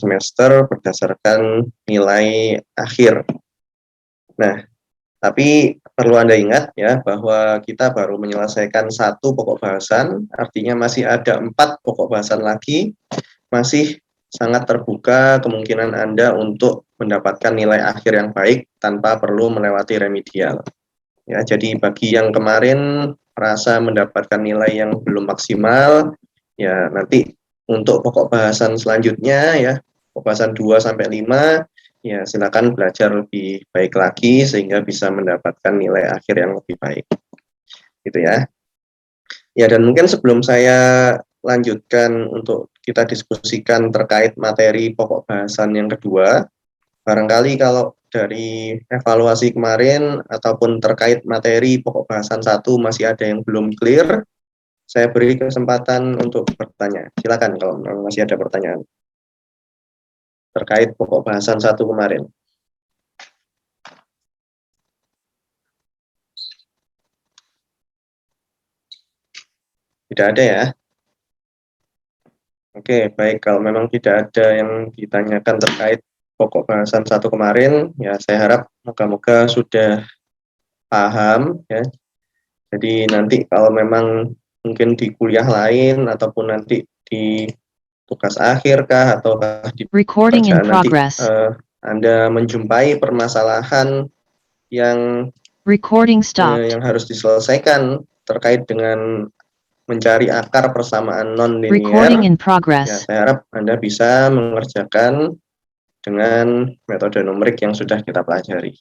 semester berdasarkan nilai akhir. Nah, tapi perlu Anda ingat ya bahwa kita baru menyelesaikan 1 pokok bahasan, artinya masih ada 4 pokok bahasan lagi, masih sangat terbuka kemungkinan Anda untuk mendapatkan nilai akhir yang baik tanpa perlu melewati remedial. Ya, jadi bagi yang kemarin merasa mendapatkan nilai yang belum maksimal, ya nanti untuk pokok bahasan selanjutnya ya, pokok bahasan 2 sampai 5, ya silakan belajar lebih baik lagi sehingga bisa mendapatkan nilai akhir yang lebih baik. Gitu ya. Ya, dan mungkin sebelum saya lanjutkan untuk kita diskusikan terkait materi pokok bahasan yang kedua, barangkali kalau dari evaluasi kemarin ataupun terkait materi pokok bahasan 1 masih ada yang belum clear, saya beri kesempatan untuk bertanya. Silakan kalau masih ada pertanyaan terkait pokok bahasan 1 kemarin. Tidak ada ya? Oke, baik. Kalau memang tidak ada yang ditanyakan terkait pokok bahasan 1 kemarin, ya saya harap moga-moga sudah paham ya. Jadi nanti kalau memang mungkin di kuliah lain ataupun nanti di tugas akhir kah ataukah di pekerjaan nanti Anda menjumpai permasalahan yang yang harus diselesaikan terkait dengan mencari akar persamaan non-linear. Ya, saya harap Anda bisa mengerjakan dengan metode numerik yang sudah kita pelajari.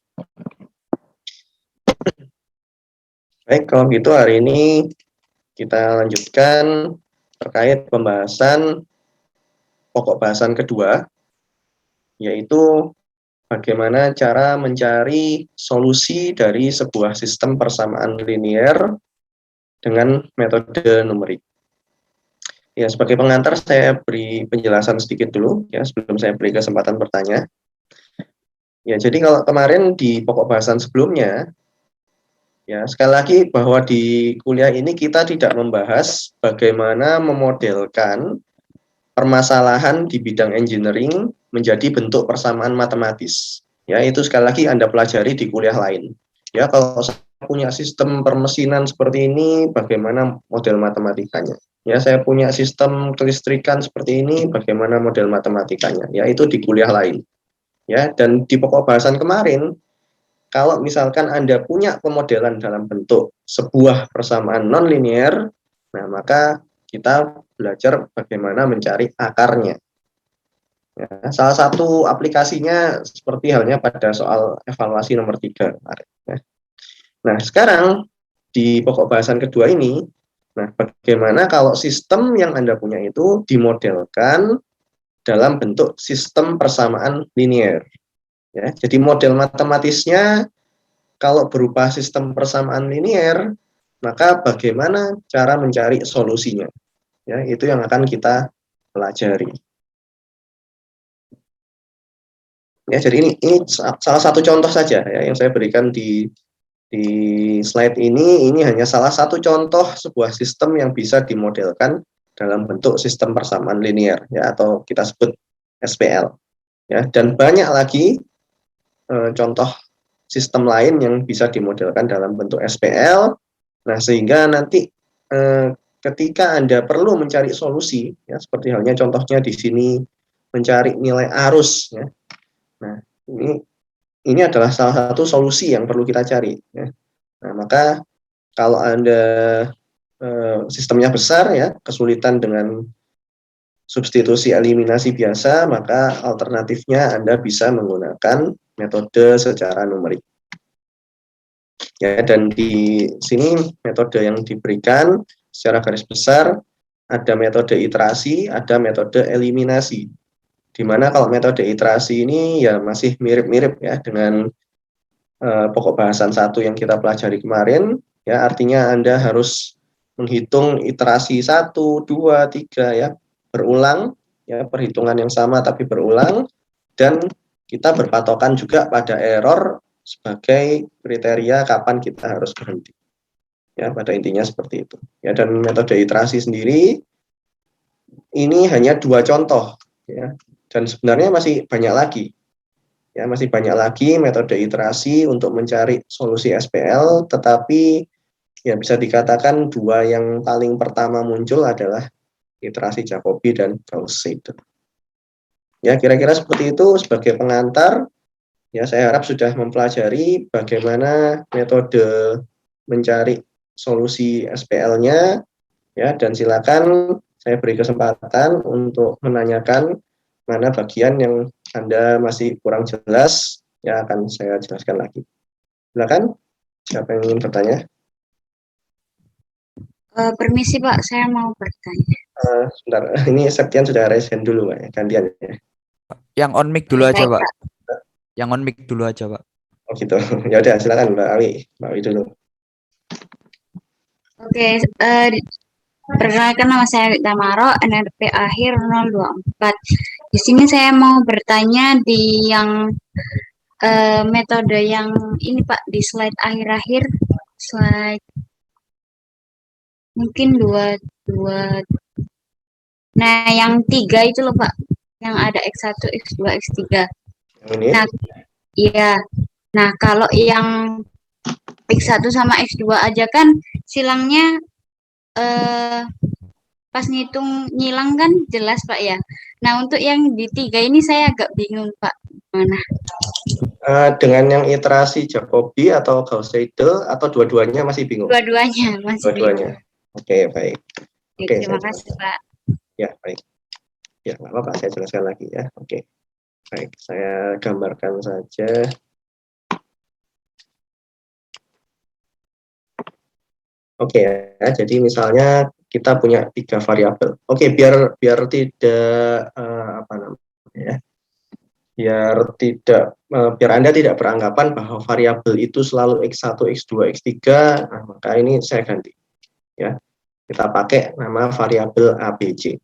Baik, kalau gitu hari ini kita lanjutkan terkait pembahasan pokok bahasan kedua, yaitu bagaimana cara mencari solusi dari sebuah sistem persamaan linear dengan metode numerik. Ya, sebagai pengantar saya beri penjelasan sedikit dulu ya sebelum saya beri kesempatan bertanya. Ya, jadi kalau kemarin di pokok bahasan sebelumnya, ya sekali lagi bahwa di kuliah ini kita tidak membahas bagaimana memodelkan permasalahan di bidang engineering menjadi bentuk persamaan matematis. Ya, itu sekali lagi Anda pelajari di kuliah lain. Ya, kalau saya punya sistem permesinan seperti ini, bagaimana model matematikanya? Ya, saya punya sistem kelistrikan seperti ini, bagaimana model matematikanya? Ya, itu di kuliah lain. Ya, dan di pokok bahasan kemarin, kalau misalkan Anda punya pemodelan dalam bentuk sebuah persamaan nonlinear, nah maka kita belajar bagaimana mencari akarnya. Ya, salah satu aplikasinya seperti halnya pada soal evaluasi nomor 3 kemarin. Ya. Nah, sekarang di pokok bahasan kedua ini, nah bagaimana kalau sistem yang Anda punya itu dimodelkan dalam bentuk sistem persamaan linear. Ya, jadi model matematisnya kalau berupa sistem persamaan linear, maka bagaimana cara mencari solusinya? Ya, itu yang akan kita pelajari. Ya, jadi ini salah satu contoh saja ya yang saya berikan di slide ini hanya salah satu contoh sebuah sistem yang bisa dimodelkan dalam bentuk sistem persamaan linear ya atau kita sebut SPL. Ya, dan banyak lagi contoh sistem lain yang bisa dimodelkan dalam bentuk SPL. Nah, sehingga nanti ketika Anda perlu mencari solusi, ya, seperti halnya contohnya di sini mencari nilai arus. Ya. Nah, ini adalah salah satu solusi yang perlu kita cari. Ya. Nah, maka kalau Anda sistemnya besar, ya, kesulitan dengan substitusi eliminasi biasa, maka alternatifnya Anda bisa menggunakan metode secara numerik. Ya, dan di sini metode yang diberikan secara garis besar ada metode iterasi, ada metode eliminasi. Di mana kalau metode iterasi ini ya masih mirip-mirip ya dengan pokok bahasan 1 yang kita pelajari kemarin, ya artinya Anda harus menghitung iterasi 1, 2, 3 ya, berulang ya perhitungan yang sama tapi berulang, dan kita berpatokan juga pada error sebagai kriteria kapan kita harus berhenti. Ya, pada intinya seperti itu. Ya, dan metode iterasi sendiri ini hanya 2 contoh ya. Dan sebenarnya masih banyak lagi. Ya, masih banyak lagi metode iterasi untuk mencari solusi SPL, tetapi ya bisa dikatakan dua yang paling pertama muncul adalah iterasi Jacobi dan Gauss-Seidel. Ya, kira-kira seperti itu sebagai pengantar. Ya, saya harap sudah mempelajari bagaimana metode mencari solusi SPL-nya. Ya, dan silakan saya beri kesempatan untuk menanyakan mana bagian yang Anda masih kurang jelas, ya akan saya jelaskan lagi. Silakan, siapa yang ingin bertanya? Permisi Pak, saya mau bertanya. Sebentar, ini Septian sudah raise hand dulu, Pak, ya, gantian ya. Yang on mic dulu aja, Baik Pak. Pak. Yang on mic dulu aja, Pak. Oh gitu. Ya udah, silakan Mbak Awi. Mbak Awi dulu. Oke, perkenalkan nama saya Wita Maro, NRP akhir 024. Di sini saya mau bertanya di yang metode yang ini Pak, di slide akhir-akhir, slide mungkin dua. Nah, yang 3 itu loh Pak, yang ada X1, X2, X3. Yang ini? Nah, iya. Nah, kalau yang X1 sama X2 aja kan silangnya pas ngitung nyilang kan jelas Pak ya. Nah, untuk yang di 3 ini saya agak bingung Pak. Mana? Dengan yang iterasi Jacobi atau Gauss-Seidel atau dua-duanya masih bingung? Dua-duanya masih bingung. Dua-duanya. Oke, baik. Oke, Terima saya kasih jelaskan. Pak. Ya, baik. Ya, nggak apa-apa, saya jelaskan lagi ya. Oke. Baik, saya gambarkan saja. Oke ya, jadi misalnya kita punya 3 variabel. Oke, biar tidak apa namanya ya, biar Anda tidak beranggapan bahwa variabel itu selalu X1, X2, X3, nah, maka ini saya ganti. Ya, kita pakai nama variabel ABC.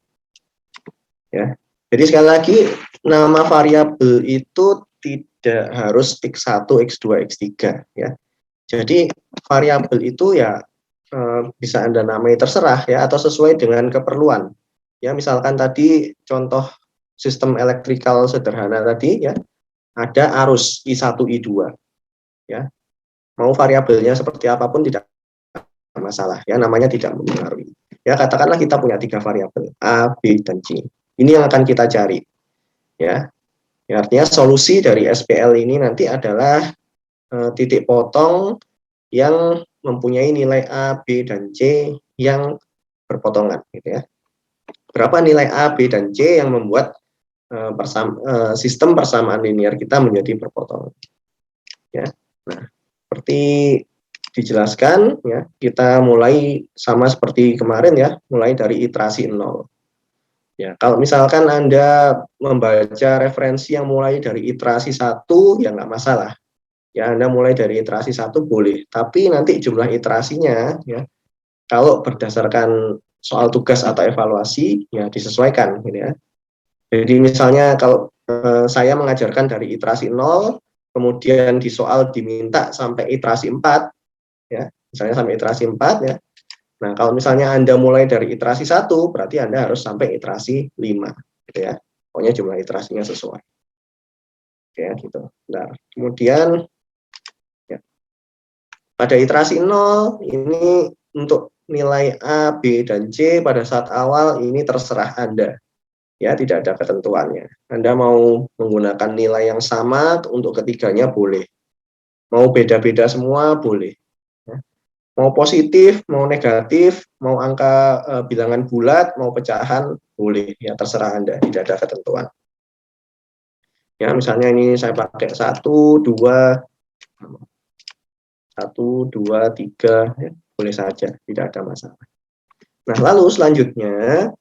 Ya, jadi sekali lagi nama variabel itu tidak harus X1, X2, X3 ya. Jadi variabel itu ya bisa Anda namai terserah ya atau sesuai dengan keperluan. Ya, misalkan tadi contoh sistem elektrikal sederhana tadi ya, ada arus I1, I2 ya. Mau variabelnya seperti apapun tidak masalah ya, namanya tidak mempengaruhi. Ya, katakanlah kita punya 3 variabel A, B, dan C. Ini yang akan kita cari. Ya. Ya, artinya solusi dari SPL ini nanti adalah titik potong yang mempunyai nilai A, B, dan C yang berpotongan gitu ya. Berapa nilai A, B, dan C yang membuat sistem persamaan linear kita menjadi berpotongan. Ya. Nah, seperti dijelaskan ya, kita mulai sama seperti kemarin ya, mulai dari iterasi 0. Ya, kalau misalkan Anda membaca referensi yang mulai dari iterasi 1 ya nggak masalah. Ya, Anda mulai dari iterasi 1 boleh, tapi nanti jumlah iterasinya ya kalau berdasarkan soal tugas atau evaluasi ya disesuaikan gitu ya. Jadi misalnya kalau saya mengajarkan dari iterasi 0, kemudian di soal diminta sampai iterasi 4 ya, misalnya sampai iterasi 4 ya. Nah, kalau misalnya Anda mulai dari iterasi 1, berarti Anda harus sampai iterasi 5 gitu ya. Pokoknya jumlah iterasinya sesuai. Oke, gitu. Nah, kemudian ya, pada iterasi 0 ini untuk nilai A, B, dan C pada saat awal ini terserah Anda. Ya, tidak ada ketentuannya. Anda mau menggunakan nilai yang sama untuk ketiganya boleh. Mau beda-beda semua boleh. Ya. Mau positif, mau negatif, mau angka bilangan bulat, mau pecahan boleh. Ya, terserah Anda, tidak ada ketentuan. Ya, misalnya ini saya pakai 1, 2, 3, ya, boleh saja, tidak ada masalah. Nah, lalu selanjutnya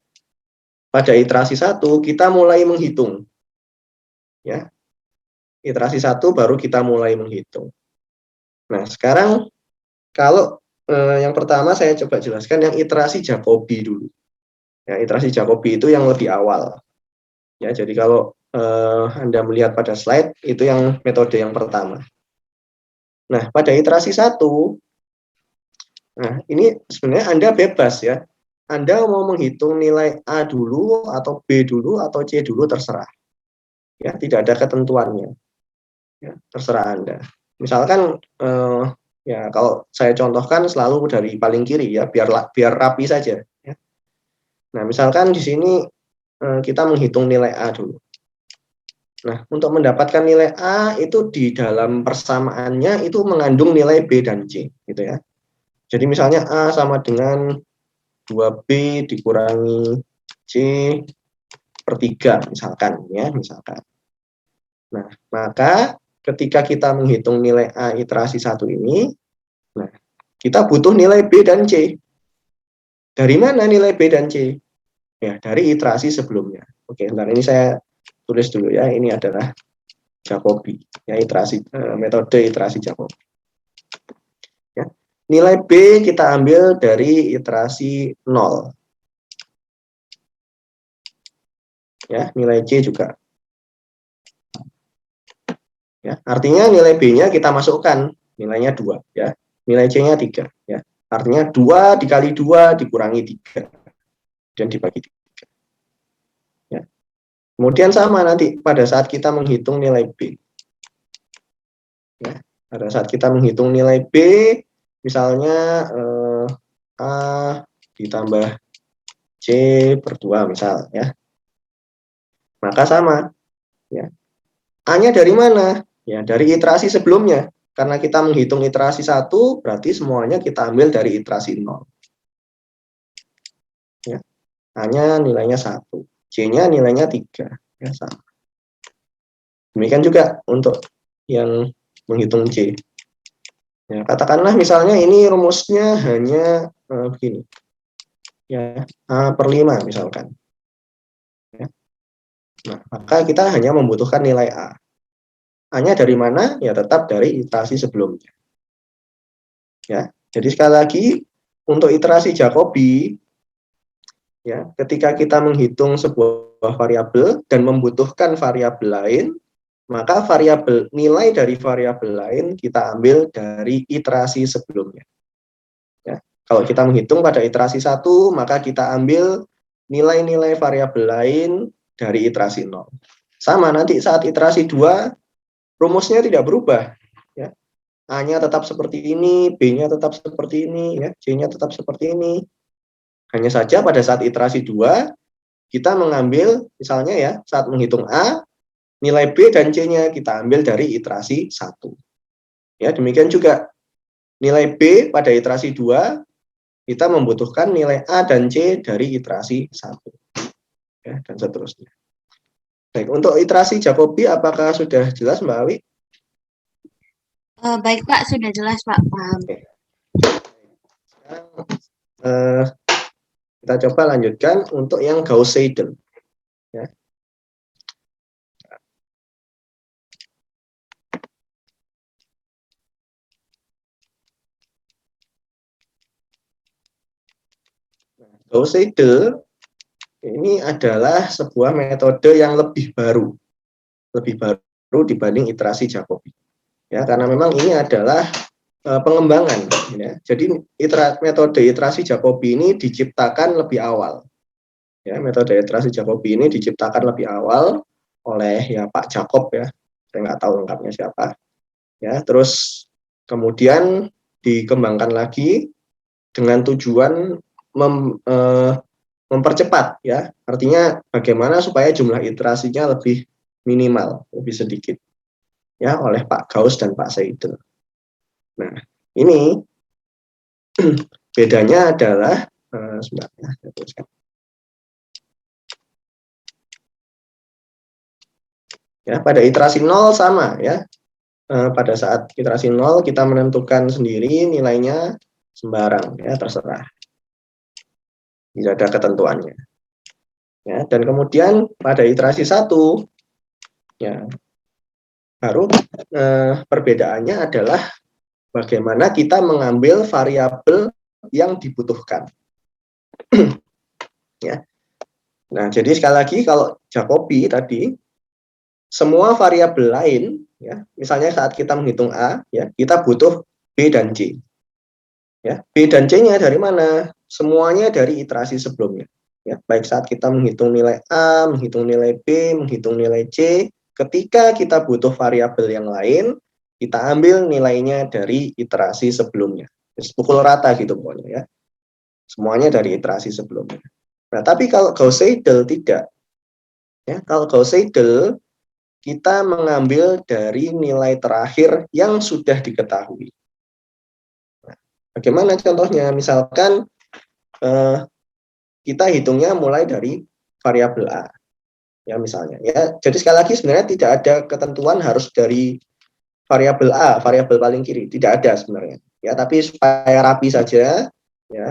pada iterasi 1 kita mulai menghitung. Ya. Iterasi 1 baru kita mulai menghitung. Nah, sekarang kalau yang pertama saya coba jelaskan yang iterasi Jacobi dulu. Ya, iterasi Jacobi itu yang lebih awal. Ya, jadi kalau Anda melihat pada slide itu yang metode yang pertama. Nah, pada iterasi 1, nah ini sebenarnya Anda bebas ya. Anda mau menghitung nilai A dulu atau B dulu atau C dulu terserah. Ya, tidak ada ketentuannya. Ya, terserah Anda. Misalkan ya kalau saya contohkan selalu dari paling kiri ya, biar rapi saja. Ya. Nah, misalkan di sini kita menghitung nilai A dulu. Nah, untuk mendapatkan nilai A itu di dalam persamaannya itu mengandung nilai B dan C, gitu ya. Jadi misalnya A sama dengan 2B dikurangi C per 3, misalkan, ya, misalkan. Nah, maka ketika kita menghitung nilai A iterasi 1 ini, nah, kita butuh nilai B dan C. Dari mana nilai B dan C? Ya, dari iterasi sebelumnya. Oke, bentar, ini saya tulis dulu ya, ini adalah Jacobi, ya, metode iterasi Jacobi. Ya. Nilai B kita ambil dari iterasi 0. Ya, nilai C juga. Ya, artinya nilai B-nya kita masukkan, nilainya 2, ya. Nilai C-nya 3, ya. Artinya 2 dikali 2 dikurangi 3 dan dibagi 3. Ya. Kemudian sama nanti pada saat kita menghitung nilai B. Ya, pada saat kita menghitung nilai B, misalnya A ditambah C per 2 misal, ya. Maka sama, ya. A-nya dari mana? Ya, dari iterasi sebelumnya. Karena kita menghitung iterasi 1, berarti semuanya kita ambil dari iterasi 0. Ya. A-nya nilainya 1, C-nya nilainya 3. Ya, sama. Demikian juga untuk yang menghitung C. Ya, katakanlah misalnya ini rumusnya hanya begini. Ya, A per 5 misalkan. Ya. Nah, maka kita hanya membutuhkan nilai A. A-nya dari mana? Ya tetap dari iterasi sebelumnya. Ya, jadi sekali lagi untuk iterasi Jacobi, ya, ketika kita menghitung sebuah variabel dan membutuhkan variabel lain, maka nilai dari variabel lain kita ambil dari iterasi sebelumnya. Ya, kalau kita menghitung pada iterasi 1, maka kita ambil nilai-nilai variabel lain dari iterasi 0. Sama nanti saat iterasi 2, rumusnya tidak berubah. Ya. A-nya tetap seperti ini, B-nya tetap seperti ini, ya, C-nya tetap seperti ini. Hanya saja pada saat iterasi 2, kita mengambil, misalnya ya, saat menghitung A, nilai B dan C-nya kita ambil dari iterasi 1. Ya, demikian juga nilai B pada iterasi 2, kita membutuhkan nilai A dan C dari iterasi 1. Ya, dan seterusnya. Baik, untuk iterasi Jacobi apakah sudah jelas Mbak Awi? Baik Pak, sudah jelas Pak, paham. Oke. Sekarang kita coba lanjutkan untuk yang Gauss-Seidel. Ya. Gauss-Seidel ini adalah sebuah metode yang lebih baru dibanding iterasi Jacobi. Ya, karena memang ini adalah pengembangan. Ya. Jadi metode iterasi Jacobi ini diciptakan lebih awal. Ya, metode iterasi Jacobi ini diciptakan lebih awal oleh ya Pak Jacob ya. Saya nggak tahu lengkapnya siapa. Ya, terus kemudian dikembangkan lagi dengan tujuan mempercepat ya. Artinya bagaimana supaya jumlah iterasinya lebih minimal, lebih sedikit. Ya, oleh Pak Gauss dan Pak Seidel. Nah, ini bedanya adalah sebenarnya saya tuliskan. Ya, pada iterasi 0 sama ya. Pada saat iterasi 0 kita menentukan sendiri nilainya sembarang ya, terserah. Tidak ada ketentuannya. Ya, dan kemudian pada iterasi 1 ya baru perbedaannya adalah bagaimana kita mengambil variabel yang dibutuhkan. Ya. Nah, jadi sekali lagi kalau Jacobi tadi semua variabel lain ya, misalnya saat kita menghitung A ya, kita butuh B dan C. Ya, B dan C-nya dari mana? Semuanya dari iterasi sebelumnya. Ya, baik saat kita menghitung nilai A, menghitung nilai B, menghitung nilai C, ketika kita butuh variabel yang lain, kita ambil nilainya dari iterasi sebelumnya. Pukul rata gitu pokoknya ya. Semuanya dari iterasi sebelumnya. Nah, tapi kalau Gauss Seidel tidak. Ya, kalau Gauss Seidel kita mengambil dari nilai terakhir yang sudah diketahui. Nah, bagaimana contohnya? Misalkan kita hitungnya mulai dari variabel A. Ya misalnya ya. Jadi sekali lagi sebenarnya tidak ada ketentuan harus dari variabel A, variabel paling kiri, tidak ada sebenarnya. Ya, tapi supaya rapi saja ya,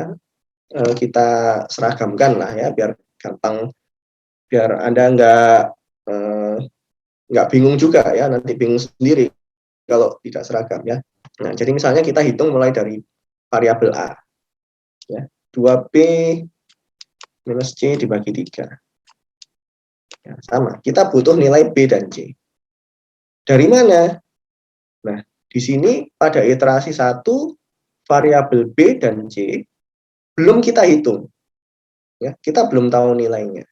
kita seragamkan lah ya biar gampang, biar Anda nggak bingung juga ya, nanti bingung sendiri kalau tidak seragam ya. Nah, jadi misalnya kita hitung mulai dari variabel A ya, 2B minus C dibagi 3. Ya, sama, kita butuh nilai B dan C. Dari mana? Nah, di sini pada iterasi 1 variabel B dan C belum kita hitung. Ya, kita belum tahu nilainya.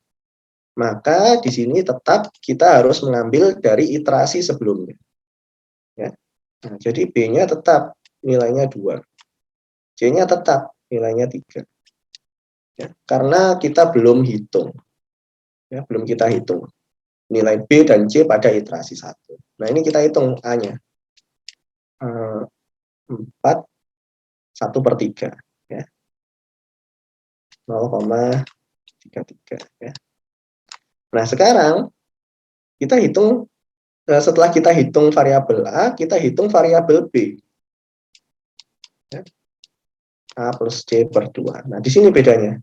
Maka di sini tetap kita harus mengambil dari iterasi sebelumnya. Ya. Nah, jadi B-nya tetap nilainya 2. C-nya tetap nilainya 3. Ya, karena kita belum hitung. Ya, belum kita hitung nilai B dan C pada iterasi 1. Nah, ini kita hitung A-nya. 4 1/3 ya. 0,33 ya. Nah, sekarang kita hitung, setelah kita hitung variabel A, kita hitung variabel B. Ya. A plus C per 2. Nah, di sini bedanya.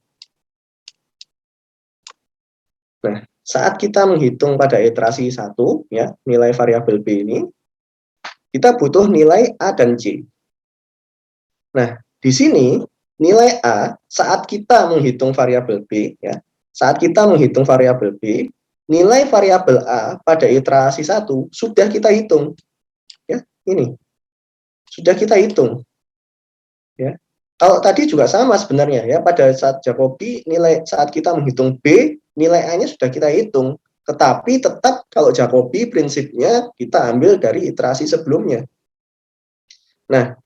Nah, saat kita menghitung pada iterasi 1, ya, nilai variabel B ini, kita butuh nilai A dan C. Nah, di sini nilai A saat kita menghitung variabel B, ya, saat kita menghitung variabel B, nilai variabel A pada iterasi 1 sudah kita hitung. Ya, ini. Sudah kita hitung. Ya. Kalau tadi juga sama sebenarnya ya, pada saat Jacobi nilai saat kita menghitung B, nilai A-nya sudah kita hitung. Tetapi tetap kalau Jacobi prinsipnya kita ambil dari iterasi sebelumnya. Nah,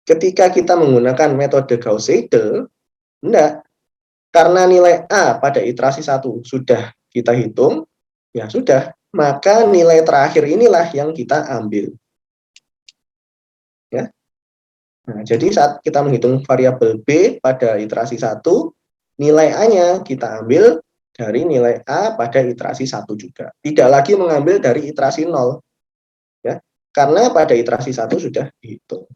ketika kita menggunakan metode Gauss-Seidel, enggak. Karena nilai A pada iterasi 1 sudah kita hitung, ya sudah, maka nilai terakhir inilah yang kita ambil. Ya. Nah, jadi saat kita menghitung variabel B pada iterasi 1, nilai A-nya kita ambil dari nilai A pada iterasi 1 juga. Tidak lagi mengambil dari iterasi 0. Ya, karena pada iterasi 1 sudah dihitung.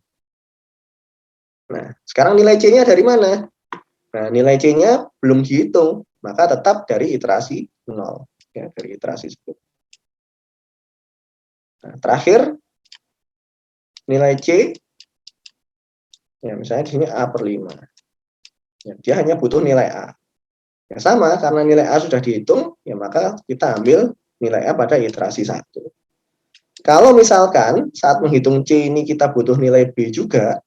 Nah, sekarang nilai C-nya dari mana? Nah, nilai C-nya belum dihitung, maka tetap dari iterasi 0. Ya, dari iterasi 1. Nah, terakhir, nilai C, ya misalnya di sini A/5. Ya, dia hanya butuh nilai A. Ya sama, karena nilai A sudah dihitung, ya maka kita ambil nilai A pada iterasi 1. Kalau misalkan saat menghitung C ini kita butuh nilai B juga,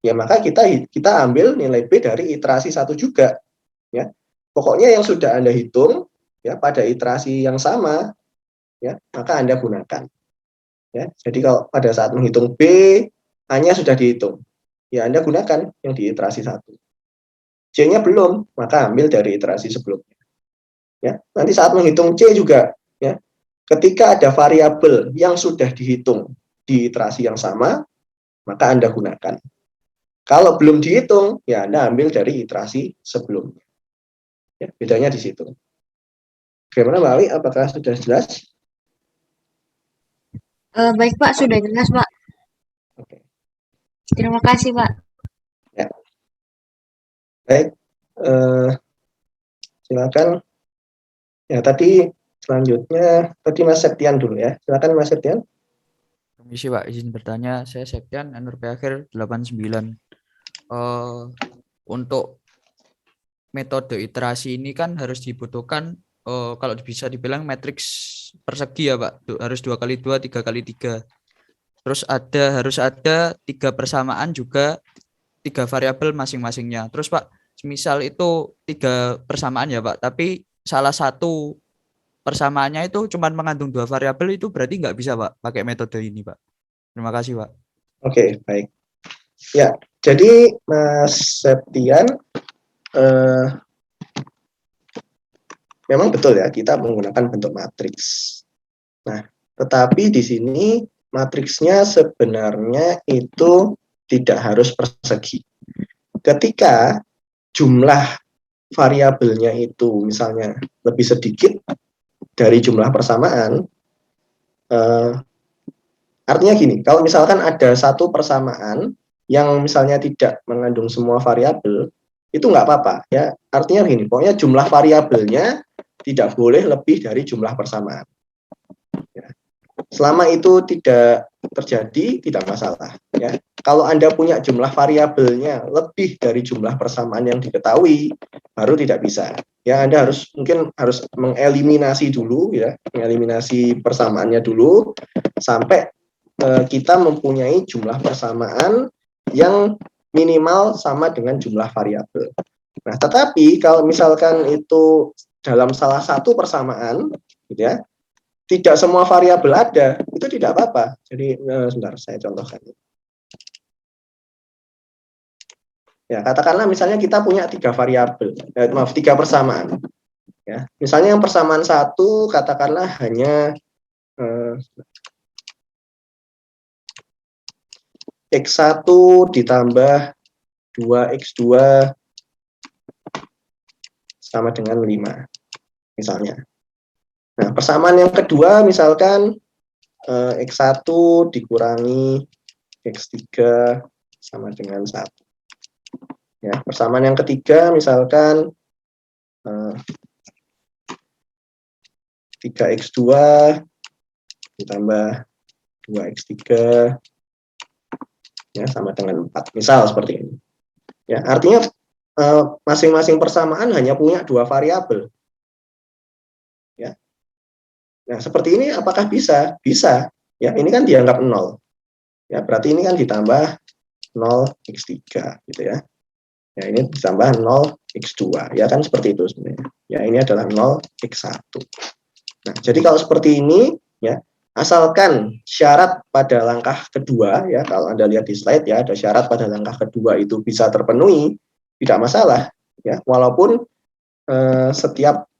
ya maka kita ambil nilai B dari iterasi 1 juga. Ya. Pokoknya yang sudah Anda hitung ya pada iterasi yang sama, ya maka Anda gunakan. Ya. Jadi kalau pada saat menghitung B, A-nya sudah dihitung. Ya Anda gunakan yang di iterasi 1. C-nya belum, maka ambil dari iterasi sebelumnya. Ya, nanti saat menghitung C juga, ya, ketika ada variabel yang sudah dihitung di iterasi yang sama, maka Anda gunakan. Kalau belum dihitung, ya Anda ambil dari iterasi sebelumnya. Ya, bedanya di situ. Bagaimana Mbak Ali? Apakah sudah jelas? Baik Pak, sudah jelas Pak. Oke. Terima kasih Pak. Ya. Baik, silakan. Ya tadi selanjutnya tadi Mas Septian dulu ya. Silakan Mas Septian. Permisi Pak, izin bertanya. Saya Septian, NRP akhir 89. Untuk metode iterasi ini kan harus dibutuhkan kalau bisa dibilang matriks persegi ya Pak. Harus 2x2, 3x3. Terus harus ada 3 persamaan juga 3 variabel masing-masingnya. Terus Pak, misal itu 3 persamaan ya Pak, tapi salah satu persamaannya itu cuma mengandung 2 variabel, itu berarti nggak bisa, Pak, pakai metode ini, Pak. Terima kasih, Pak. Oke, baik. Ya, jadi Mas Septian, memang betul ya, kita menggunakan bentuk matriks. Nah, tetapi di sini matriksnya sebenarnya itu tidak harus persegi. Ketika jumlah variabelnya itu misalnya lebih sedikit dari jumlah persamaan, artinya gini, kalau misalkan ada satu persamaan yang misalnya tidak mengandung semua variabel, itu nggak apa-apa ya. Artinya gini, pokoknya jumlah variabelnya tidak boleh lebih dari jumlah persamaan. Ya. Selama itu tidak terjadi, tidak masalah. Ya. Kalau Anda punya jumlah variabelnya lebih dari jumlah persamaan yang diketahui, baru tidak bisa. Ya, Anda mungkin harus mengeliminasi dulu, ya, mengeliminasi persamaannya dulu sampai kita mempunyai jumlah persamaan yang minimal sama dengan jumlah variabel. Nah, tetapi kalau misalkan itu dalam salah satu persamaan, gitu ya, tidak semua variabel ada, itu tidak apa-apa. Jadi, sebentar, saya contohkan. Ya, katakanlah misalnya kita punya 3 variabel, 3 persamaan. Ya, misalnya yang persamaan 1, katakanlah hanya X1 ditambah 2X2 sama dengan 5, misalnya. Nah, persamaan yang kedua misalkan X1 dikurangi X3 sama dengan 1. Ya, persamaan yang ketiga misalkan 3X2 ditambah 2X3 ya sama dengan 4. Misal seperti ini. Ya, artinya masing-masing persamaan hanya punya 2 variabel. Ya. Nah, seperti ini apakah bisa? Bisa. Ya, ini kan dianggap 0. Ya, berarti ini kan ditambah 0x3 gitu ya. Ya, ini ditambah 0x2. Ya kan seperti itu sebenarnya. Ya, ini adalah 0x1. Nah, jadi kalau seperti ini ya, asalkan syarat pada langkah kedua ya, kalau Anda lihat di slide ya, ada syarat pada langkah kedua itu bisa terpenuhi, tidak masalah ya, walaupun setiap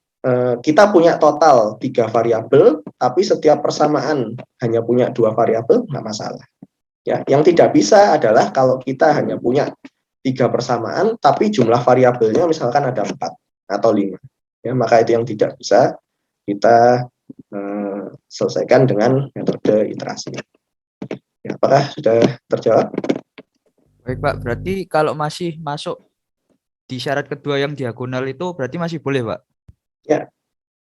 kita punya total 3 variabel, tapi setiap persamaan hanya punya 2 variabel, nggak masalah. Ya, yang tidak bisa adalah kalau kita hanya punya 3 persamaan, tapi jumlah variabelnya misalkan ada 4 atau 5. Ya, maka itu yang tidak bisa kita selesaikan dengan metode iterasi. Ya, apakah sudah terjawab? Baik, Pak. Berarti kalau masih masuk di syarat kedua yang diagonal itu berarti masih boleh, Pak? Ya,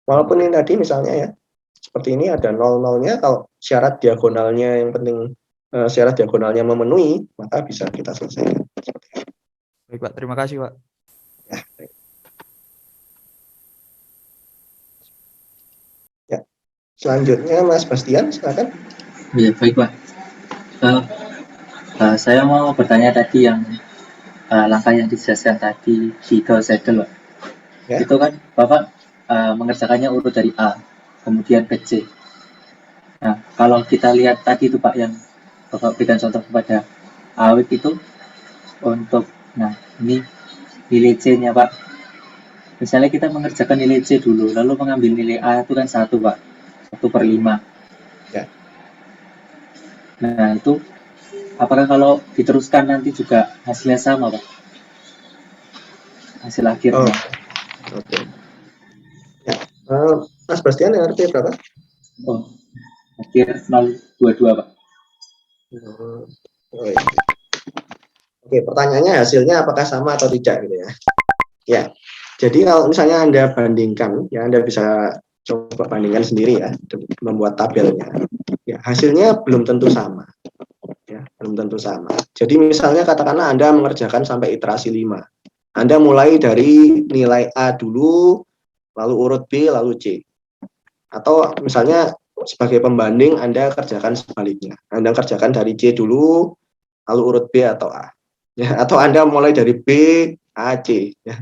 walaupun ini tadi misalnya ya, seperti ini ada 0-0-nya, kalau syarat diagonalnya yang penting syarat diagonalnya memenuhi, maka bisa kita selesaikan. Baik, Pak. Terima kasih, Pak. Ya, baik. Ya. Selanjutnya Mas Bastian, silakan. Ya, baik Pak. Saya mau bertanya tadi yang langkah yang dijelaskan tadi di Gauss-Seidel, Pak. Ya. Itu kan Bapak mengerjakannya urut dari A, kemudian ke C. Nah, kalau kita lihat tadi itu Pak yang Bapak berikan contoh kepada awik itu untuk, nah ini nilai C-nya Pak. Misalnya kita mengerjakan nilai C dulu, lalu mengambil nilai A itu kan 1 Pak, 1/5. Ya. Nah itu apakah kalau diteruskan nanti juga hasilnya sama Pak? Hasil akhirnya. Oke. Ya. Mas Bastian yang artinya berapa? Oh, akhir 0,22 Pak. Oh, iya. Oke, pertanyaannya hasilnya apakah sama atau tidak gitu ya? Ya. Jadi kalau misalnya Anda bandingkan, ya Anda bisa coba bandingkan sendiri ya, membuat tabelnya. Ya, hasilnya belum tentu sama. Ya, belum tentu sama. Jadi misalnya katakanlah Anda mengerjakan sampai iterasi 5. Anda mulai dari nilai A dulu, lalu urut B, lalu C. Atau misalnya sebagai pembanding Anda kerjakan sebaliknya. Anda kerjakan dari C dulu, lalu urut B atau A. Ya, atau Anda mulai dari B, A, C. Ya.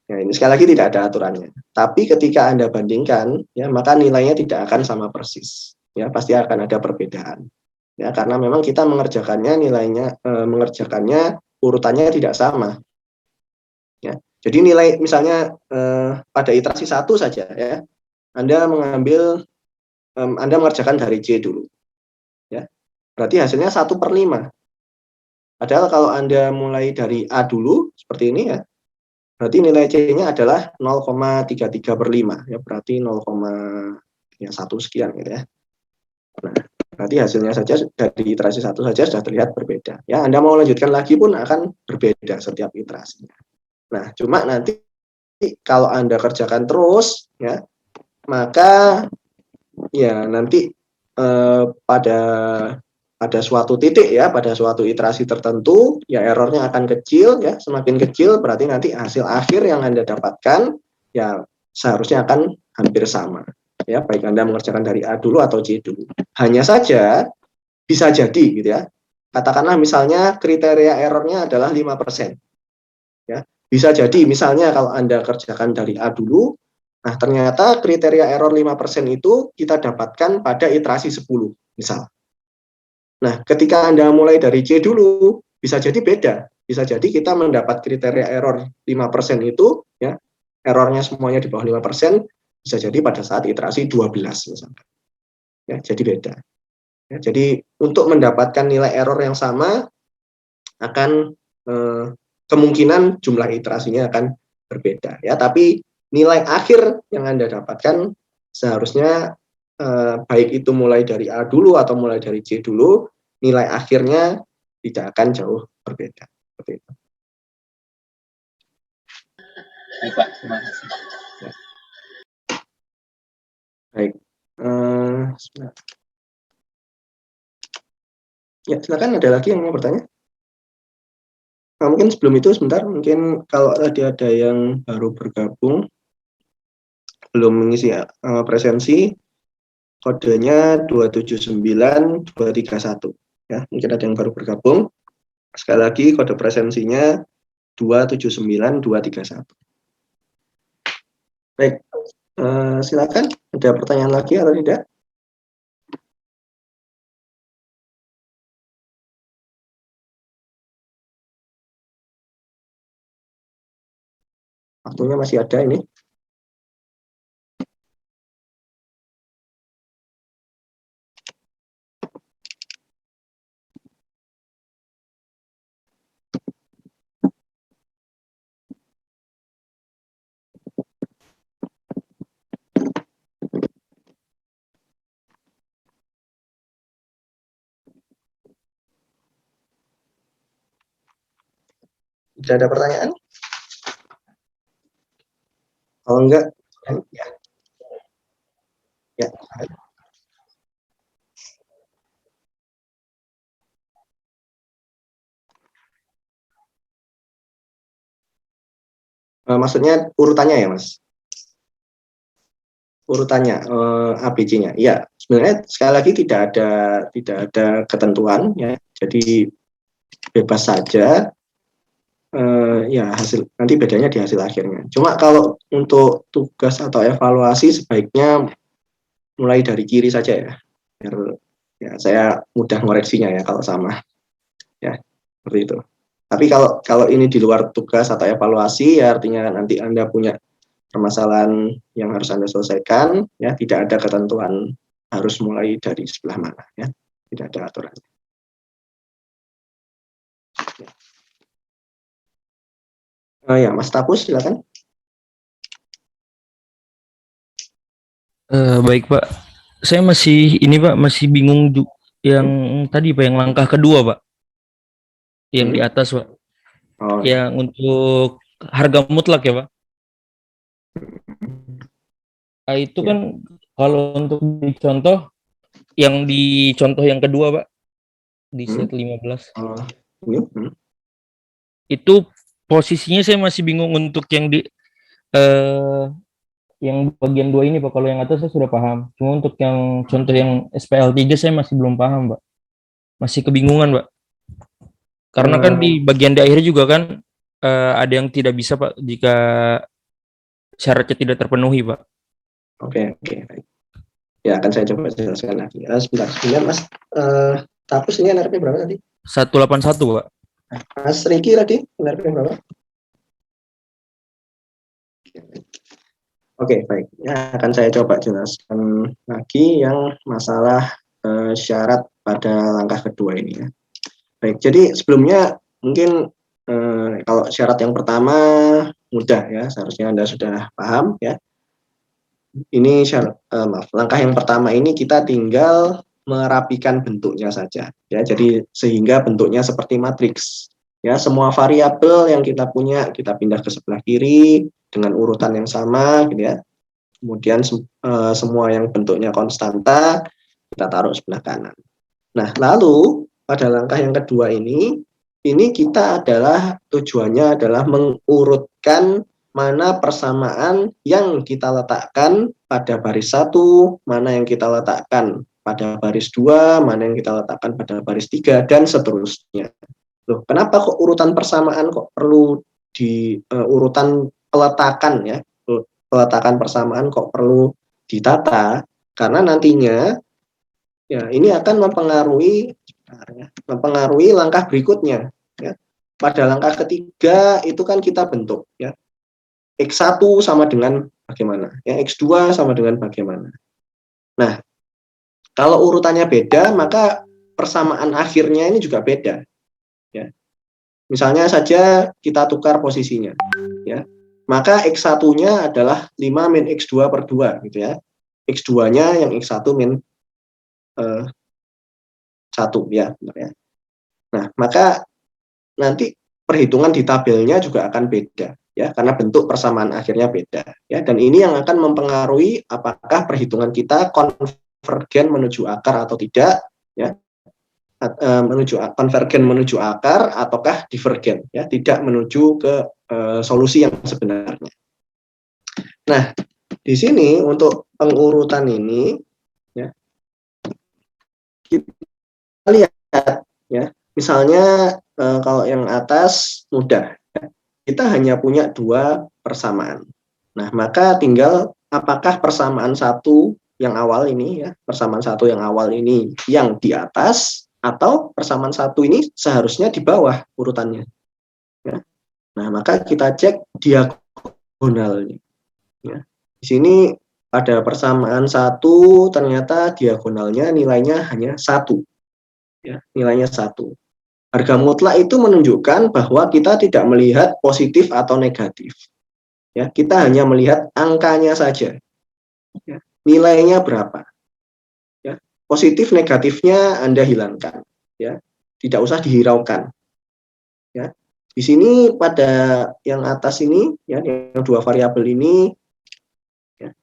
Ya, ini sekali lagi tidak ada aturannya. Tapi ketika Anda bandingkan, ya, maka nilainya tidak akan sama persis. Ya, pasti akan ada perbedaan. Ya, karena memang kita mengerjakannya mengerjakannya urutannya tidak sama. Ya. Jadi nilai misalnya pada iterasi 1 saja, ya, Anda mengerjakan dari C dulu. Ya. Berarti hasilnya 1/5. Padahal kalau Anda mulai dari A dulu, seperti ini ya, berarti nilai C-nya adalah 0,33/5, ya, berarti 0,1 sekian gitu ya. Nah, berarti hasilnya saja dari iterasi 1 saja sudah terlihat berbeda. Ya, Anda mau lanjutkan lagi pun akan berbeda setiap iterasinya. Nah, cuma nanti kalau Anda kerjakan terus, ya, maka ya nanti pada suatu titik, ya, pada suatu iterasi tertentu, ya, errornya akan kecil, ya, semakin kecil berarti nanti hasil akhir yang Anda dapatkan ya seharusnya akan hampir sama, ya, baik Anda mengerjakan dari A dulu atau C dulu. Hanya saja bisa jadi gitu ya, katakanlah misalnya kriteria errornya adalah 5%, ya, bisa jadi misalnya kalau Anda kerjakan dari A dulu, nah ternyata kriteria error 5% itu kita dapatkan pada iterasi 10 misal. Nah, ketika Anda mulai dari C dulu, bisa jadi beda. Bisa jadi kita mendapat kriteria error 5% itu, ya, errornya semuanya di bawah 5%, bisa jadi pada saat iterasi 12 misalkan. Ya, jadi beda. Ya, jadi untuk mendapatkan nilai error yang sama, akan kemungkinan jumlah iterasinya akan berbeda. Ya, tapi nilai akhir yang Anda dapatkan seharusnya baik itu mulai dari A dulu atau mulai dari C dulu, nilai akhirnya tidak akan jauh berbeda. Seperti itu. Baik Pak, terima kasih. Ya. Baik. Ya, silakan, ada lagi yang mau bertanya? Nah, mungkin sebelum itu sebentar, mungkin kalau tadi ada yang baru bergabung, belum mengisi presensi, kodenya 279231. Ya, mungkin ada yang baru bergabung. Sekali lagi kode presensinya 279231. Baik, silakan. Ada pertanyaan lagi atau tidak? Waktunya masih ada ini. Tidak ada pertanyaan? Kalau enggak, ya. Ya. Maksudnya urutannya ya, Mas? Urutannya, ABC-nya. Ya, sebenarnya sekali lagi tidak ada ketentuan, ya. Jadi bebas saja. Ya, hasil nanti bedanya di hasil akhirnya. Cuma kalau untuk tugas atau evaluasi sebaiknya mulai dari kiri saja ya. Biar ya saya mudah ngoreksinya ya kalau sama. Ya, seperti itu. Tapi kalau ini di luar tugas atau evaluasi, ya artinya nanti Anda punya permasalahan yang harus Anda selesaikan, ya, tidak ada ketentuan harus mulai dari sebelah mana, ya, tidak ada aturan. Ya, Mas Tapus, silakan. Baik Pak, saya masih masih bingung yang tadi Pak, yang langkah kedua Pak, yang di atas Pak, yang untuk harga mutlak ya Pak. Nah, itu kan kalau untuk dicontoh, yang yang kedua Pak, di set 15. Itu posisinya saya masih bingung untuk yang di yang bagian 2 ini Pak. Kalau yang atas saya sudah paham. Cuma untuk yang contoh yang SPL 3 saya masih belum paham Pak. Masih kebingungan Pak. Karena kan di bagian di akhir juga kan ada yang tidak bisa Pak jika syaratnya tidak terpenuhi, Pak. Oke. Ya, akan saya coba jelaskan lagi. Sebentar, Mas. Tapus ini NRP berapa tadi? 181, Pak. Mas Riki tadi NRP berapa? Oke, baik. Ya, akan saya coba jelaskan lagi yang masalah syarat pada langkah kedua ini ya. Baik, jadi sebelumnya mungkin kalau syarat yang pertama mudah ya, seharusnya Anda sudah paham ya. Ini syarat, langkah yang pertama ini kita tinggal merapikan bentuknya saja ya. Jadi sehingga bentuknya seperti matriks. Ya, semua variabel yang kita punya kita pindah ke sebelah kiri dengan urutan yang sama gitu ya. Kemudian semua yang bentuknya konstanta kita taruh sebelah kanan. Nah, lalu pada langkah yang kedua ini kita adalah tujuannya adalah mengurutkan mana persamaan yang kita letakkan pada baris 1, mana yang kita letakkan pada baris 2, mana yang kita letakkan pada baris 3, dan seterusnya. Loh, kenapa kok urutan persamaan kok perlu di urutan peletakan ya? Peletakan persamaan kok perlu ditata? Karena nantinya ya ini akan mempengaruhi langkah berikutnya ya. Pada langkah ketiga itu kan kita bentuk ya. X1 sama dengan bagaimana? Ya, X2 sama dengan bagaimana? Nah, kalau urutannya beda, maka persamaan akhirnya ini juga beda. Ya. Misalnya saja kita tukar posisinya. Ya. Maka X1-nya adalah 5 min X2 per 2. Gitu ya. X2-nya yang X1 min 1. Ya, benar ya. Nah, maka nanti perhitungan di tabelnya juga akan beda. Ya, karena bentuk persamaan akhirnya beda ya, dan ini yang akan mempengaruhi apakah perhitungan kita konvergen menuju akar atau tidak ya, konvergen menuju akar ataukah divergen ya, tidak menuju ke solusi yang sebenarnya. Nah, di sini untuk pengurutan ini ya, kita lihat ya, misalnya kalau yang atas mudah. Kita hanya punya 2 persamaan. Nah, maka tinggal apakah persamaan 1 yang awal ini ya, persamaan 1 yang awal ini yang di atas atau persamaan 1 ini seharusnya di bawah urutannya. Ya. Nah, maka kita cek diagonalnya. Ya. Di sini pada persamaan 1 ternyata diagonalnya nilainya hanya 1. Ya, nilainya 1. Harga mutlak itu menunjukkan bahwa kita tidak melihat positif atau negatif. Ya, kita hanya melihat angkanya saja. Ya, nilainya berapa? Ya, positif negatifnya Anda hilangkan. Ya, tidak usah dihiraukan. Ya, di sini pada yang atas ini, ya, yang 2 variabel ini, ya,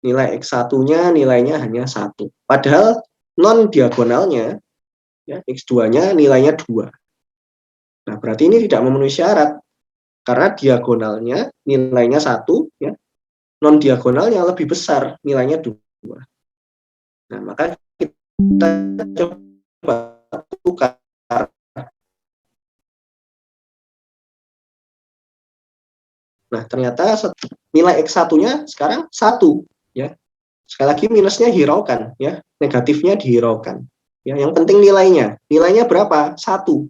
nilai X1-nya nilainya hanya 1. Padahal non diagonalnya, ya, X2-nya nilainya 2. Nah, berarti ini tidak memenuhi syarat. Karena diagonalnya nilainya 1, ya, non diagonalnya lebih besar, nilainya 2. Nah, maka kita coba tukar. Nah, ternyata nilai X1-nya sekarang 1. Ya. Sekali lagi minusnya hiraukan, ya, negatifnya dihiraukan. Ya, yang penting nilainya. Nilainya berapa? 1.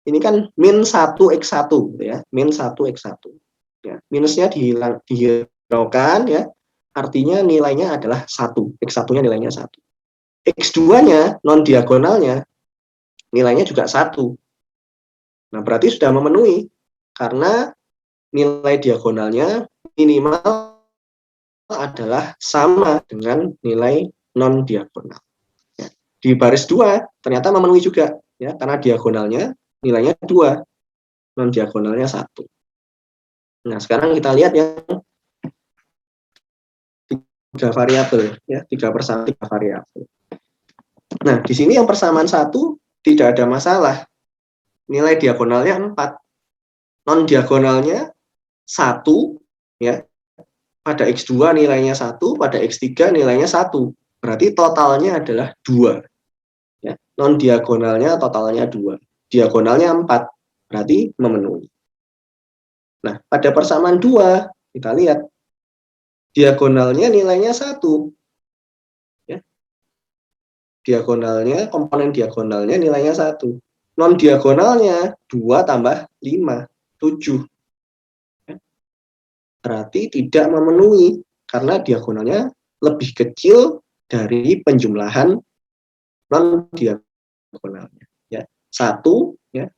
Ini kan min 1 X1 gitu ya, min 1 X1. Ya, minusnya dihiraukan ya. Artinya nilainya adalah 1. X1-nya nilainya 1. X2-nya non diagonalnya nilainya juga 1. Nah, berarti sudah memenuhi karena nilai diagonalnya minimal adalah sama dengan nilai non diagonal. Ya. Di baris 2 ternyata memenuhi juga ya, karena diagonalnya nilainya 2, non diagonalnya 1. Nah, sekarang kita lihat yang 3 variabel ya, 3 persamaan 3 variabel. Nah, di sini yang persamaan 1 tidak ada masalah. Nilai diagonalnya 4. Non diagonalnya 1 ya. Pada X2 nilainya 1, pada X3 nilainya 1. Berarti totalnya adalah 2. Ya. Non diagonalnya totalnya 2. Diagonalnya 4, berarti memenuhi. Nah, pada persamaan 2, kita lihat diagonalnya nilainya 1. Ya. Diagonalnya, komponen diagonalnya nilainya 1. Non diagonalnya 2 tambah 5, 7. Ya. Berarti tidak memenuhi karena diagonalnya lebih kecil dari penjumlahan non diagonalnya. Ya. 1 ya,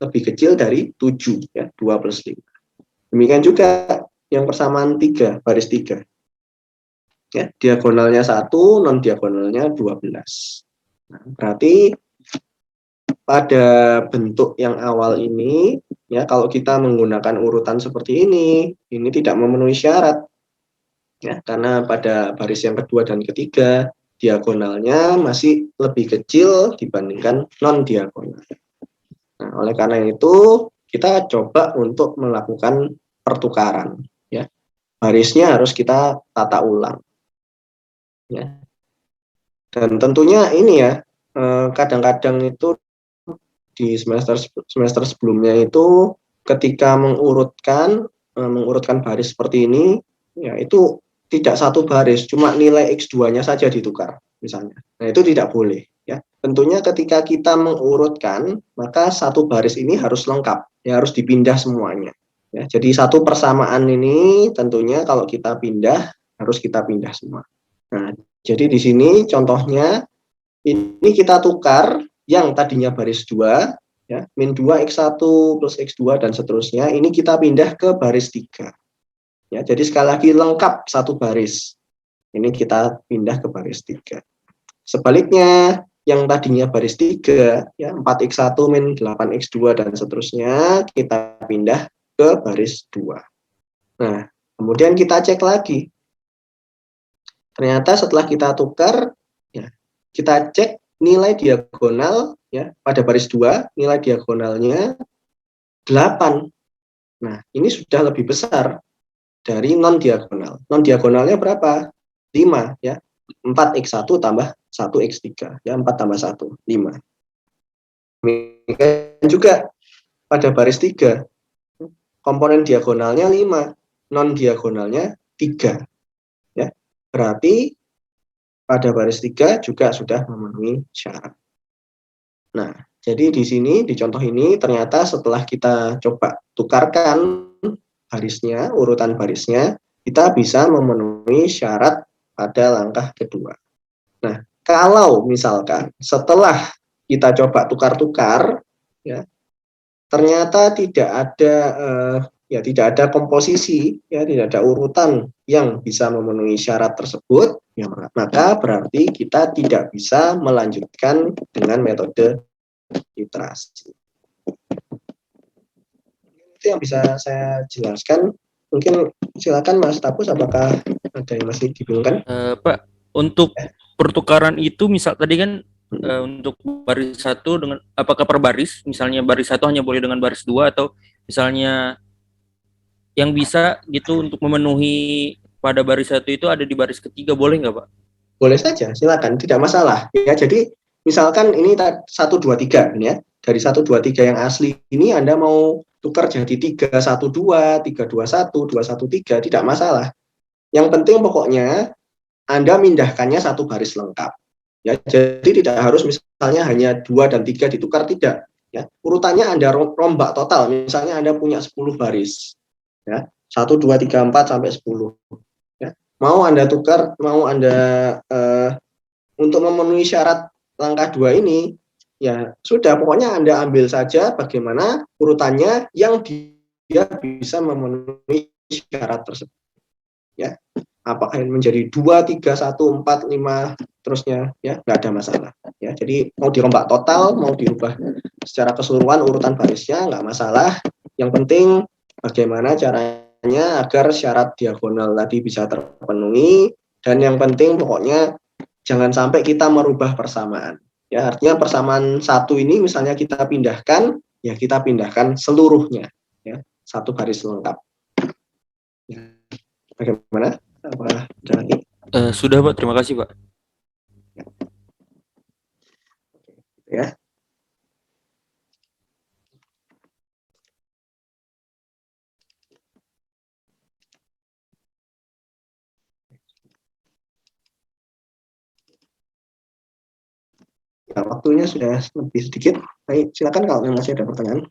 lebih kecil dari 7, ya, 2 plus 5. Demikian juga yang persamaan 3, baris 3. Ya, diagonalnya 1, non diagonalnya 12. Nah, berarti pada bentuk yang awal ini, ya, kalau kita menggunakan urutan seperti ini tidak memenuhi syarat. Ya, karena pada baris yang kedua dan ketiga, diagonalnya masih lebih kecil dibandingkan non diagonal. Nah, oleh karena itu, kita coba untuk melakukan pertukaran. Ya. Barisnya harus kita tata ulang. Ya. Dan tentunya ini ya, kadang-kadang itu di semester sebelumnya itu ketika mengurutkan baris seperti ini, ya itu tidak satu baris, cuma nilai X2-nya saja ditukar misalnya. Nah, itu tidak boleh. Ya, tentunya ketika kita mengurutkan, maka satu baris ini harus lengkap, ya harus dipindah semuanya. Ya, jadi satu persamaan ini tentunya kalau kita pindah harus kita pindah semua. Nah, jadi di sini contohnya ini kita tukar yang tadinya baris 2, ya, min 2 X1 plus X2 dan seterusnya, ini kita pindah ke baris 3. Ya, jadi sekali lagi lengkap satu baris. Ini kita pindah ke baris 3. Sebaliknya, yang tadinya baris 3, ya, 4X1 min 8X2 dan seterusnya, kita pindah ke baris 2. Nah, kemudian kita cek lagi. Ternyata setelah kita tukar, ya, kita cek nilai diagonal, ya, pada baris 2, nilai diagonalnya 8. Nah, ini sudah lebih besar dari non diagonal. Non diagonalnya berapa? 5, ya. 4X1 tambah 1X3, ya, 4 tambah 1, 5. Demikian juga pada baris 3, komponen diagonalnya 5, non diagonalnya 3. Ya. Berarti pada baris 3 juga sudah memenuhi syarat. Nah, jadi di sini, di contoh ini, ternyata setelah kita coba tukarkan barisnya, urutan barisnya, kita bisa memenuhi syarat pada langkah kedua. Nah, kalau misalkan setelah kita coba tukar-tukar, ya, ternyata tidak ada komposisi, ya, tidak ada urutan yang bisa memenuhi syarat tersebut, ya, maka berarti kita tidak bisa melanjutkan dengan metode iterasi. Itu yang bisa saya jelaskan. Mungkin silakan Mas Tapus, apakah ada yang masih dibingungkan? Pak, untuk pertukaran itu misal tadi kan untuk baris 1 dengan apakah per baris, misalnya baris 1 hanya boleh dengan baris 2 atau misalnya yang bisa gitu untuk memenuhi pada baris 1 itu ada di baris ketiga, boleh nggak Pak? Boleh saja, silakan, tidak masalah. Ya, jadi misalkan ini 1, 2, 3, ya. Dari 1, 2, 3 yang asli ini Anda mau tukar jadi 3, 1, 2, 3, 2, 1, 2, 1, 3, tidak masalah. Yang penting pokoknya Anda mindahkannya satu baris lengkap. Ya, jadi tidak harus misalnya hanya 2 dan 3 ditukar, tidak. Ya, urutannya Anda rombak total. Misalnya Anda punya 10 baris. Ya, 1, 2, 3, 4 sampai 10. Ya, mau Anda tukar, mau Anda untuk memenuhi syarat langkah 2 ini, ya sudah, pokoknya Anda ambil saja bagaimana urutannya yang dia bisa memenuhi syarat tersebut. Ya, apakah menjadi 2, 3, 1, 4, 5 terusnya, ya nggak ada masalah. Ya, jadi mau dirombak total, mau dirubah secara keseluruhan urutan barisnya nggak masalah. Yang penting bagaimana caranya agar syarat diagonal tadi bisa terpenuhi, dan yang penting pokoknya jangan sampai kita merubah persamaan. Ya, artinya persamaan 1 ini misalnya kita pindahkan, ya kita pindahkan seluruhnya, ya, satu baris lengkap. Ya. Bagaimana? Apa ada lagi? Sudah Pak, terima kasih Pak. Ya. waktunya sudah lebih sedikit. Baik, silakan kalau masih ada pertanyaan.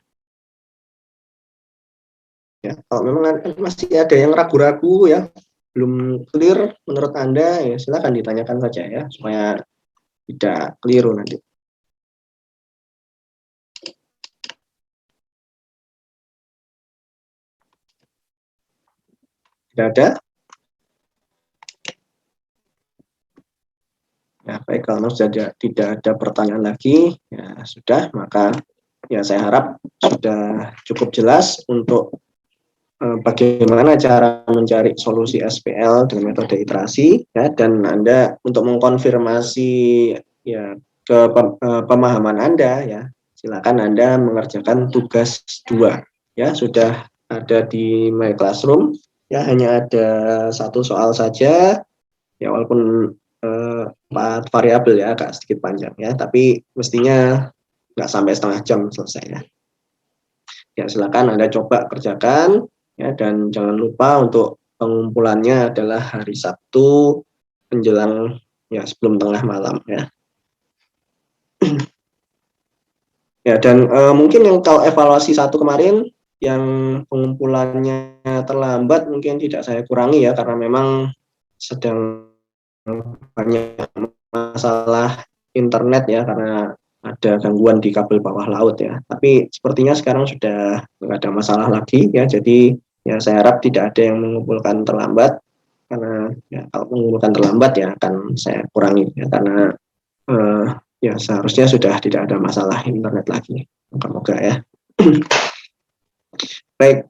Ya, kalau memang masih ada yang ragu-ragu ya, belum clear menurut Anda, ya silakan ditanyakan saja ya, supaya tidak keliru nanti. Tidak ada? Ya, baik, kalau sudah tidak ada pertanyaan lagi, ya sudah, maka ya saya harap sudah cukup jelas untuk bagaimana cara mencari solusi SPL dengan metode iterasi, ya, dan Anda untuk mengkonfirmasi ya ke pemahaman Anda, ya silakan Anda mengerjakan tugas 2, ya sudah ada di My Classroom, ya hanya ada satu soal saja, ya walaupun 4 variabel ya, agak sedikit panjang ya, tapi mestinya nggak sampai setengah jam selesai ya. Ya silakan Anda coba kerjakan ya, dan jangan lupa untuk pengumpulannya adalah hari Sabtu menjelang ya sebelum tengah malam ya. Ya, dan mungkin yang kalau evaluasi 1 kemarin yang pengumpulannya terlambat mungkin tidak saya kurangi ya, karena memang sedang banyak masalah internet ya, karena ada gangguan di kabel bawah laut ya. Tapi sepertinya sekarang sudah nggak ada masalah lagi ya. Jadi ya saya harap tidak ada yang mengumpulkan terlambat, karena ya kalau mengumpulkan terlambat ya akan saya kurangi ya, karena ya seharusnya sudah tidak ada masalah internet lagi. Moga-moga ya. Baik,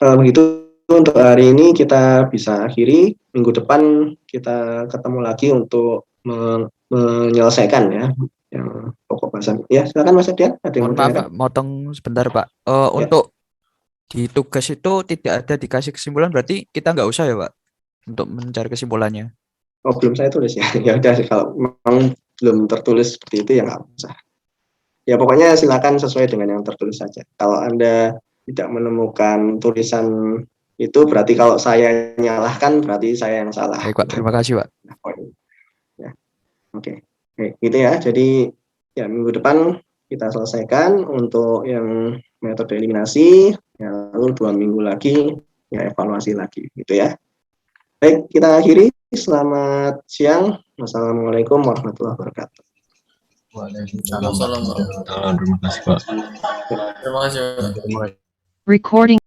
begitu untuk hari ini kita bisa akhiri. Minggu depan kita ketemu lagi untuk menyelesaikan ya yang pokok bahasan. Ya, silakan Mas Adian. Ada yang Mohon maaf Pak, motong sebentar Pak. Untuk di tugas itu tidak ada dikasih kesimpulan, berarti kita nggak usah ya Pak untuk mencari kesimpulannya. Oh, belum saya tulis ya. Ya udah sih, kalau memang belum tertulis seperti itu ya nggak usah. Ya pokoknya silakan sesuai dengan yang tertulis saja. Kalau Anda tidak menemukan tulisan itu berarti kalau saya nyalahkan berarti saya yang salah. Baik Pak, terima kasih Pak. Ya, oke. Gitu ya. Jadi ya minggu depan kita selesaikan untuk yang metode eliminasi, ya, lalu 2 minggu lagi ya evaluasi lagi, gitu ya. Baik, kita akhiri. Selamat siang. Wassalamualaikum warahmatullahi wabarakatuh. Waalaikumsalam. Terima kasih Pak. Terima kasih. Terima kasih. Recording